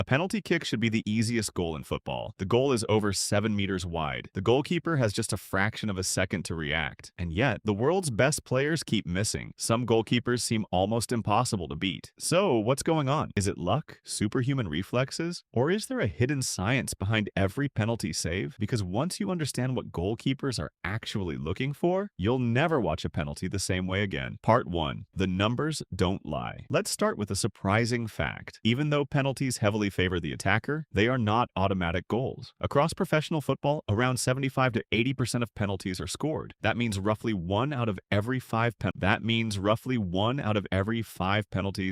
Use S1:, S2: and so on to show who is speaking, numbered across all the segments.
S1: A penalty kick should be the easiest goal in football. The goal is over 7 meters wide. The goalkeeper has just a fraction of a second to react. And yet, the world's best players keep missing. Some goalkeepers seem almost impossible to beat. So, what's going on? Is it luck, superhuman reflexes, or is there a hidden science behind every penalty save? Because once you understand what goalkeepers are actually looking for, you'll never watch a penalty the same way again. Part 1. The numbers don't lie. Let's start with a surprising fact. Even though penalties heavily favor the attacker, they are not automatic goals. Across professional football, around 75 to 80% of penalties are scored. That means roughly one out of every five penalties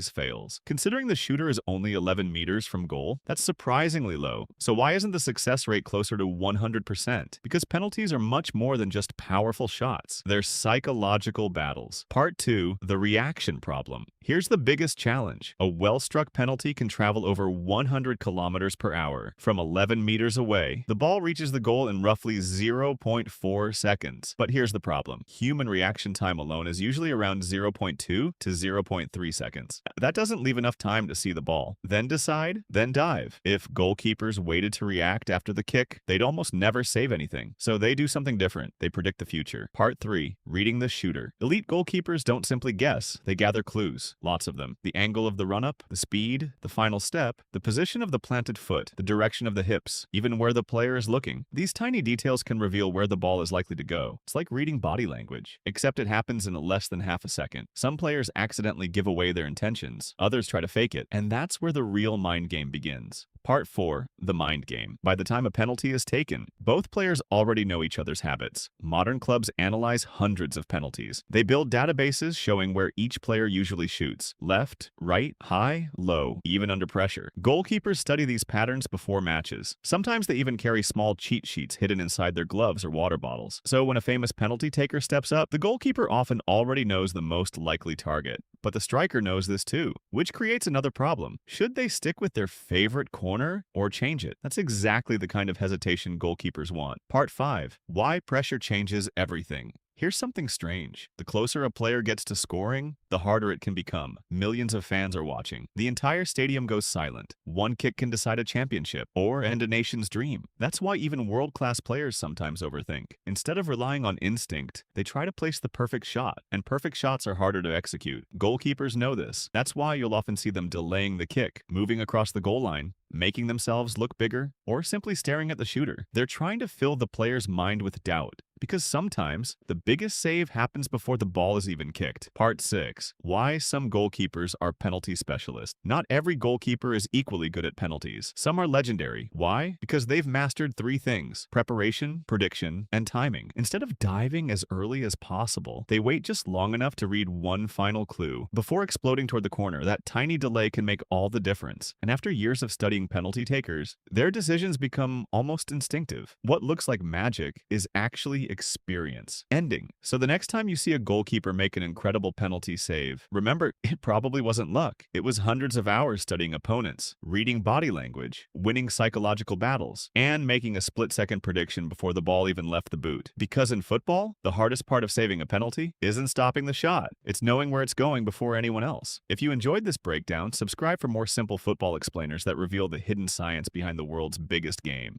S1: fails. Considering the shooter is only 11 meters from goal, that's surprisingly low. So why isn't the success rate closer to 100%? Because penalties are much more than just powerful shots. They're psychological battles. Part 2. The reaction problem. Here's the biggest challenge. A well-struck penalty can travel over 100 kilometers per hour. From 11 meters away, the ball reaches the goal in roughly 0.4 seconds. But here's the problem. Human reaction time alone is usually around 0.2 to 0.3 seconds. That doesn't leave enough time to see the ball. Then decide, then dive. If goalkeepers waited to react after the kick, they'd almost never save anything. So they do something different. They predict the future. Part 3. Reading the shooter. Elite goalkeepers don't simply guess. They gather clues. Lots of them. The angle of the run-up, the speed, the final step, the position of the planted foot, the direction of the hips, even where the player is looking. These tiny details can reveal where the ball is likely to go. It's like reading body language, except it happens in less than half a second. Some players accidentally give away their intentions. Others try to fake it. And that's where the real mind game begins. Part 4. The mind game. By the time a penalty is taken, both players already know each other's habits. Modern clubs analyze hundreds of penalties. They build databases showing where each player usually shoots. Left, right, high, low, even under pressure. Goalkeepers study these patterns before matches. Sometimes they even carry small cheat sheets hidden inside their gloves or water bottles. So when a famous penalty taker steps up, the goalkeeper often already knows the most likely target. But the striker knows this too, which creates another problem. Should they stick with their favorite corner or change it? That's exactly the kind of hesitation goalkeepers want. Part 5. Why pressure changes everything. Here's something strange. The closer a player gets to scoring, the harder it can become. Millions of fans are watching. The entire stadium goes silent. One kick can decide a championship or end a nation's dream. That's why even world-class players sometimes overthink. Instead of relying on instinct, they try to place the perfect shot, and perfect shots are harder to execute. Goalkeepers know this. That's why you'll often see them delaying the kick, moving across the goal line, making themselves look bigger, or simply staring at the shooter. They're trying to fill the player's mind with doubt, because sometimes the biggest save happens before the ball is even kicked. Part 6. Why some goalkeepers are penalty specialists. Not every goalkeeper is equally good at penalties. Some are legendary. Why? Because they've mastered 3 things: preparation, prediction, and timing. Instead of diving as early as possible, they wait just long enough to read one final clue. Before exploding toward the corner, that tiny delay can make all the difference. And after years of studying penalty takers, their decisions become almost instinctive. What looks like magic is actually experience. Ending. So the next time you see a goalkeeper make an incredible penalty save, remember, it probably wasn't luck. It was hundreds of hours studying opponents, reading body language, winning psychological battles, and making a split-second prediction before the ball even left the boot. Because in football, the hardest part of saving a penalty isn't stopping the shot. It's knowing where it's going before anyone else. If you enjoyed this breakdown, subscribe for more simple football explainers that reveal the hidden science behind the world's biggest game.